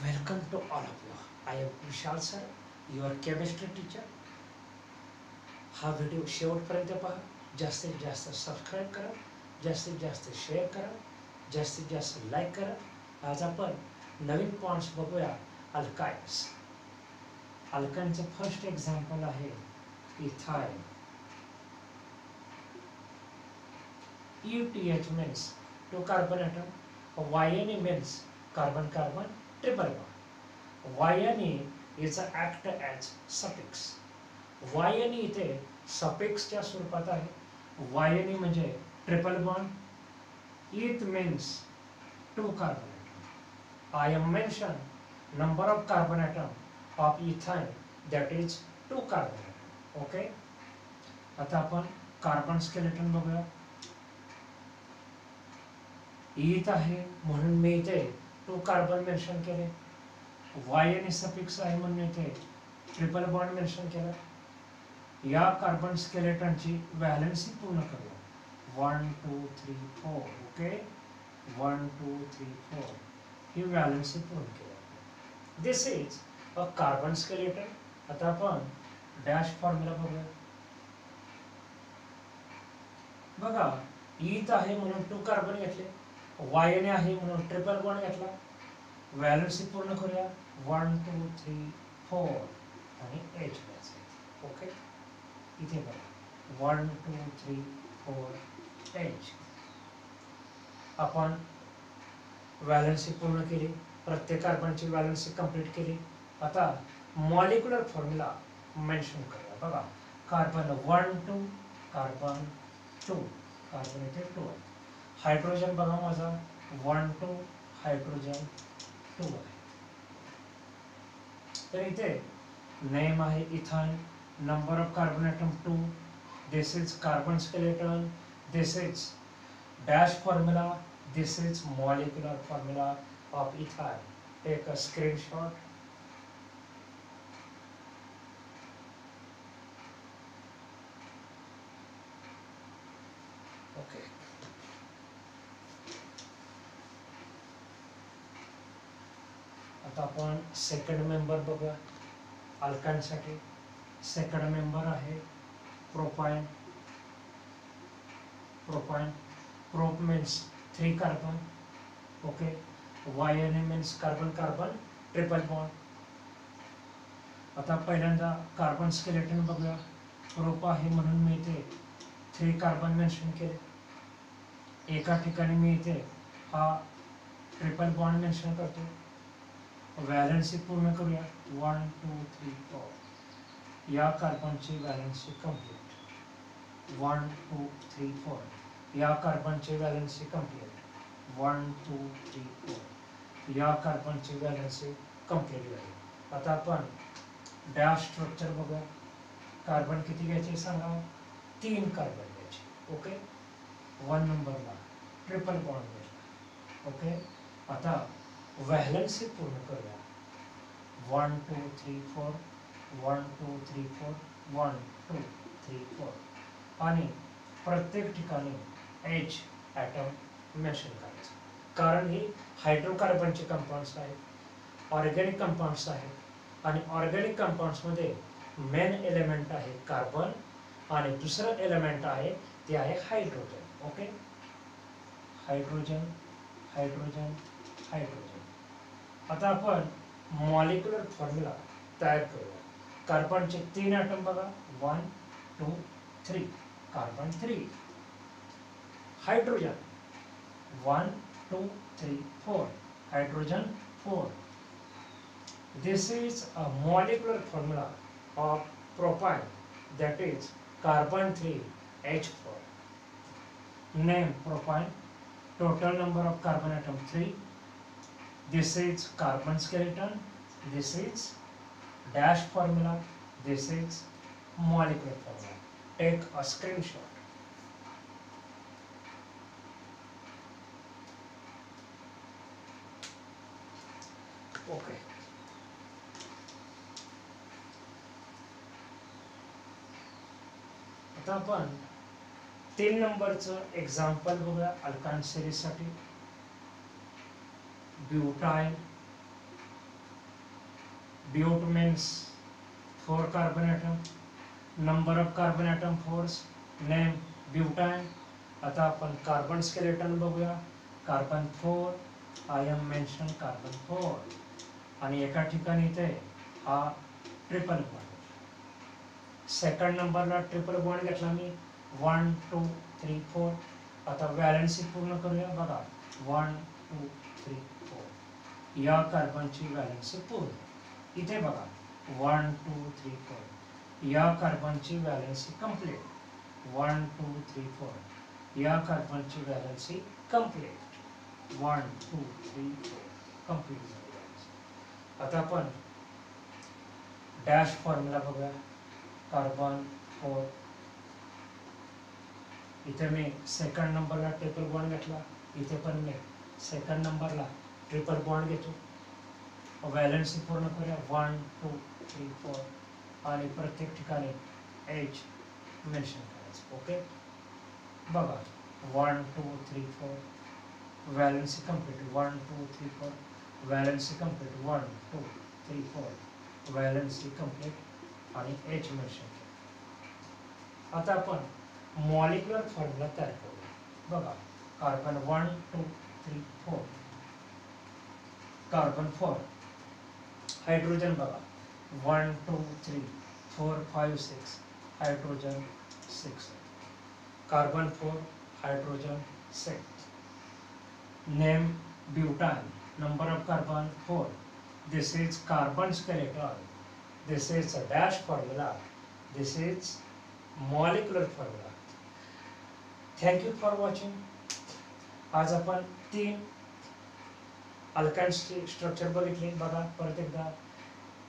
Welcome to all of you. I am Vishal sir, your chemistry teacher. हा video शेवटपर्यंत पहा. जास्तीत जास्त सबस्क्राईब करा, जास्तीत जास्त शेअर करा, जास्तीत जास्त लाईक करा. आज आपण नवीन पॉइंट्स बघूया. अल्काइन्स. अल्काइनचं फर्स्ट एक्झाम्पल आहे ethyl. ETH means two carbon atom. YNE means carbon carbon triple bond. YNE is act as suffix. YNE इथे सफिक्सच्या स्वरूपात आहे. YNE म्हणजे triple bond. Eth means two carbon atom. I am mention number of carbon atom of ethyl, that is 2 carbon atom. Okay. आता आपण carbon skeleton बघूया. इथ आहे म्हणून मी इथे 2 कार्बन मेन्शन केले. YNE सफिक्स आहे म्हणून इथे ट्रिपल बॉन्ड मेन्शन केला. या कार्बन स्केलेटनची व्हॅलेन्सी पूर्ण करूया. 1 2 3 4. ओके. 1 2 3 4 ही व्हॅलेन्सी पूर्ण केली. दिस इज अ कार्बन स्केलेटन. आता आपण डॅश फॉर्म्युला बघूया. बघा, इथ आहे म्हणून 2 कार्बन घेतले. YNE आहे म्हणून ट्रिपल बॉन्ड घेतला. व्हॅलेन्सी पूर्ण करूया. 1 2 3 4 आणि H घ्यायचं. ओके. इथे बघा 1 2 3 4 H. आपण व्हॅलेन्सी पूर्ण केली. प्रत्येक कार्बनची व्हॅलेन्सी कंप्लीट केली. आता मॉलिक्युलर फॉर्म्युला मेन्शन करूया. बघा, कार्बन 1 2 कार्बन 2 कार्बन इथे 2 आहे. हायड्रोजन बघा माझा 1 2 हायड्रोजन 2 आहे. तर इथे नेम आहे ethyl. Number of carbon atom 2. This is carbon skeleton. This is dash formula. This is molecular formula of ethyl. Take a screenshot. Okay. आता आपण सेकंड मेंबर बघूया अल्काइनसाठी. सेकंड मेंबर आहे propyne. Propyne. Prop means 3 carbon. Okay. YNE means carbon carbon triple bond. आता पहिल्यांदा carbon skeleton बघूया. Prop आहे म्हणून मी इथे 3 कार्बन मेन्शन केले. एका ठिकाणी मी इथे हा ट्रिपल बॉन्ड मेन्शन करतो. व्हॅलेन्सी पूर्ण करूया. 1 2 3 4. या कार्बनची व्हॅलेन्सी कंप्लीट. 1 2 3 4. या कार्बनची व्हॅलेन्सी कंप्लीट. 1 2 3 4. या कार्बनची व्हॅलेन्सी कंप्लीट झाली. आता आपण डॅश स्ट्रक्चर बघूया. कार्बन किती घ्यायचे सांगा. 3 कार्बन घ्यायचे. ओके. 1 नंबरला ट्रिपल बॉन्ड घ्यायचा. ओके. आता व्हॅलेन्सी पूर्ण करूया. 1 2 3 4. 1 2 3 4. 1 2 3 4. आणि प्रत्येक ठिकाणी H ॲटम मेन्शन करायचं. कारण ही हायड्रोकार्बनचे कंपाऊंड्स आहेत, ऑर्गॅनिक कंपाऊंड्स आहेत. आणि ऑर्गॅनिक कंपाऊंड्समध्ये मेन एलिमेंट आहे कार्बन आणि दुसरं एलिमेंट आहे ते आहे hydrogen. Okay. Hydrogen hydrogen hydrogen. आता आपण मॉलिक्युलर फॉर्म्युला तयार करूया. कार्बनचे 3 ॲटम बघा. 1 2 3. Carbon 3. Hydrogen 1 2 3 4. Hydrogen 4. This is a molecular formula of propyne, that is carbon 3 H4. Name propyne. Total number of carbon atom 3. This is carbon skeleton. This is dash formula. This is molecular formula. Take a screenshot. Okay. आता आपण 3 नंबरचं example बघूया alkyne सिरीजसाठी. Butyl but means 4 carbon atom, number of carbon atom 4, name butane. आता आपण carbon skeleton बघूया. Carbon 4, I am mention carbon 4, आणि एका ठिकाणी इथे हा ट्रिपल बॉन्ड. सेकंड नंबरला ट्रिपल बॉन्ड घेतला मी, 1 2 3 4. आता वॅलेन्सी पूर्ण करूया. बघा 1 2 3 4, या कार्बनची वॅलेन्सी पूर्ण. इथे बघा 1 2 3 4, या कार्बनची वॅलेन्सी कंप्लीट. 1 2 3 4, या कार्बनची वॅलेन्सी कंप्लीट. 1 2 3 4 कंप्लीट झाली. आता आपण डॅश फॉर्म्युला बघूया. कार्बन 4, इथे मी सेकंड नंबरला ट्रिपल बॉन्ड घेतला, इथे पण मी सेकंड नंबरला ट्रिपल बॉन्ड घेतो. वॅलेन्सी पूर्ण करूया. 1 2 3 4, आणि प्रत्येक ठिकाणी H मेन्शन करायचं. ओके, बघा 1 2 3 4, वॅलेन्सी कंप्लीट. 1 2 3 4, वॅलेन्सी कंप्लीट. 1 2 3 4, वॅलेन्सी कंप्लीट, आणि H मेन्शन केलं. आता आपण मॉलिक्युलर फॉर्म्युला तयार करूया. बघा कार्बन 1 2 3 4, कार्बन 4, हायड्रोजन बघा 1 2 3 4 5 6, hydrogen 6, carbon 4, hydrogen 6. Name butane, number of carbon 4. This is carbon skeleton. This is a dash formula. This is molecular formula. Thank you for watching. आज आपण 3 अल्काइन्सचे structure बघितले. बघा परत एकदा,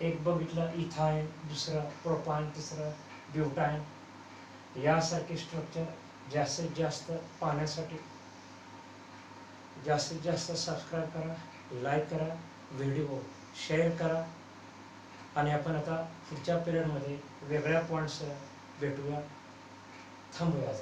एक बघितलं इथाईन, दुसरं प्रोपान, तिसरं ब्युटाईन. यासारखे स्ट्रक्चर जास्तीत जास्त पाहण्यासाठी जास्तीत जास्त सबस्क्राईब करा, लाईक करा, व्हिडिओ शेअर करा, आणि आपण आता पुढच्या पिरियडमध्ये वेगळ्या पॉईंट्स भेटूया. थांबूया.